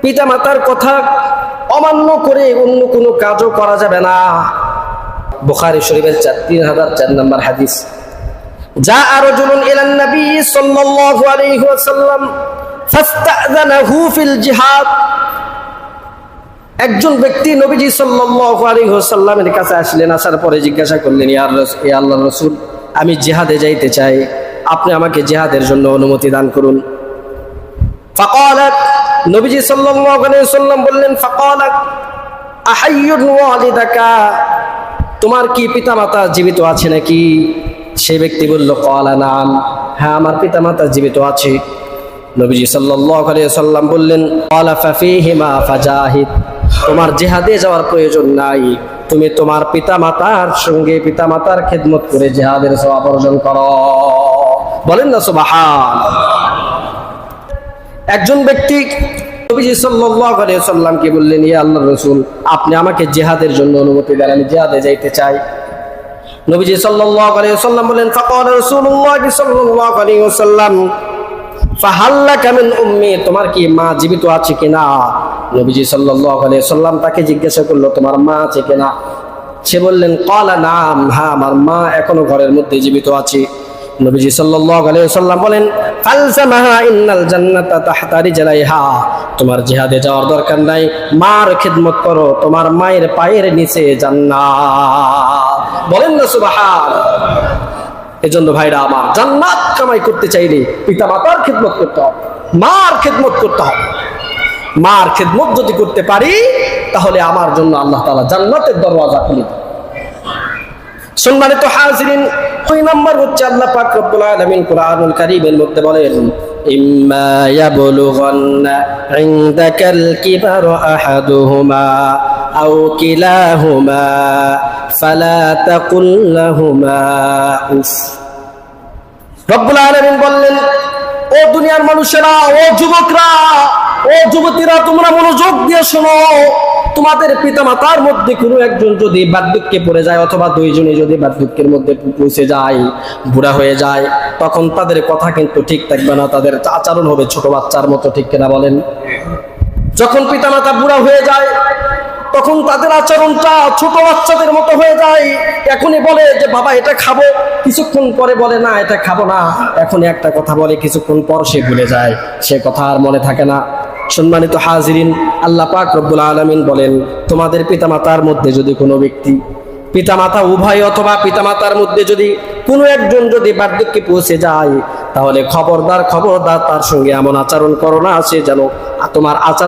পিতামাতার কথা অমান্য করে অন্য কোনো কাজও করা যাবে না। বুখারী শরীফের 3004 নম্বর হাদিস। জাআ রাজুলুন ইলান নবী সাল্লাল্লাহু আলাইহি ওয়াসাল্লাম ফাস্তাযানাহু ফিল জিহাদ। একজন ব্যক্তি নবীজি সাল্লাল্লাহু আলাইহি ওয়াসাল্লামের কাছে আসলেন, আসার পরে জিজ্ঞাসা করলেন, ইয়া আল্লাহর রাসূল, আমি জিহাদে যাইতে চাই, আপনি আমাকে জিহাদের জন্য অনুমতি দান করুন। ফাকালাত, নবীজি সাল্লাল্লাহু আলাইহি ওয়াসাল্লাম বললেন, ফাকালাত আহাইয়ুন ওয়ালিদাকা, তোমার কি পিতামাতা জীবিত আছে নাকি? সে ব্যক্তি বলল, ক্বালা নাম, হ্যাঁ আমার পিতামাতা জীবিত আছে। নবীজি সাল্লাল্লাহু আলাইহি ওয়াসাল্লাম বললেন, ক্বালা ফাফীহিমা ফাজাহিদ, তোমার জিহাদে যাওয়ার প্রয়োজন নাই, তুমি তোমার পিতামাতার সঙ্গে পিতামাতার খেদমত করে জিহাদের সওয়াব অর্জন করো। বলেন না সুবহানাল্লাহ। একজন ব্যক্তি নবীজি সাল্লাল্লাহু আলাইহি ওয়াসাল্লামকে বললেন, ইয়া আল্লাহর রাসূল, আপনি আমাকে জিহাদের জন্য অনুমতি দেন, আমি জিহাদে যাইতে চাই। নবীজি সাল্লাল্লাহু আলাইহি ওয়াসাল্লাম বলেন, ফাকালা রাসূলুল্লাহ সাল্লাল্লাহু আলাইহি ওয়াসাল্লাম ফাহাল্লাকা মিন উম্মি, তোমার কি মা জীবিত আছে কিনা? নবীজি সাল্লাল্লাহু আলাইহি ওয়াসাল্লাম তাকে জিজ্ঞাসা করলো, তোমার মা আছে কিনা? সে বললেন, ক্বালা নাম, হ্যাঁ আমার মা এখনো ঘরের মধ্যে জীবিত আছে। নবীজি সাল্লাল্লাহু আলাইহি ওয়াসাল্লাম বলেন, ফালজামাহা ইন্নাল জান্নাতা তাহতা রিজলাইহা, তোমার জিহাদে যাওয়ার দরকার নাই, মার খিদমত করো, তোমার মায়ের পায়ের নিচে জান্নাত। বলেন না সুবহানাল্লাহ। এজন্য ভাইরা আমার, জান্নাত কামাই করতে চাইলে পিতামাতার খিদমত করতে হবে, মার খিদমত করতে হবে। মার খিদমত যদি করতে পারি তাহলে আমার জন্য আল্লাহ তাআলা জান্নাতের দরওয়াজা খুলে দেন। সম্মানিত হাজিরিন, 2 নম্বর হচ্ছে আল্লাহ পাক রব্বুল আলামিন কুরআনুল কারীমের মধ্যে বলেন, ইম্মা ইয়াবলুগান্না ইনদাকাল কিবারু আহাদুহুমা আও কিলাহুমা ফালা তাকুল লাহুমা উফ। রব্বুল আলামিন বললেন, ও দুনিয়ার মানুষেরা, ও যুবকরা, ও যুবতীরা, তোমরা মনোযোগ দিয়ে শোনো। তোমাদের পিতামাতার মধ্যে কোনো একজন যদি বার্ধক্যে পড়ে যায় অথবা দুইজনে যদি বার্ধক্যের মধ্যে পৌঁছে যায়, বুড়া হয়ে যায়, তখন তাদের কথা কিন্তু ঠিক থাকবে না, তাদের আচরণ হবে ছোট বাচ্চার মতো, ঠিক কিনা বলেন? যখন পিতামাতা বুড়া হয়ে যায় তখন তাদের আচরণটা ছোট বাচ্চাদের মতো হয়ে যায়। এখনই বলে যে বাবা এটা খাবো, কিছুক্ষণ পরে বলে না এটা খাবো না। এখনই একটা কথা বলে, কিছুক্ষণ পর সে ভুলে যায়, সে কথা আর মনে থাকে না। সম্মানিত হাজিরিন, আল্লাহ পাক রব্বুল আলামিন বলেন, তোমাদের পিতামাতার মধ্যে যদি কোনো ব্যক্তি, পিতামাতা উভয় অথবা পিতামাতার মধ্যে যদি কোনো একজন যদি বার্ধক্যে পৌঁছে যায়, তাহলে খবরদার খবরদার তার সঙ্গে এমন আচরণ করো না সে যেন তোমার আচরণ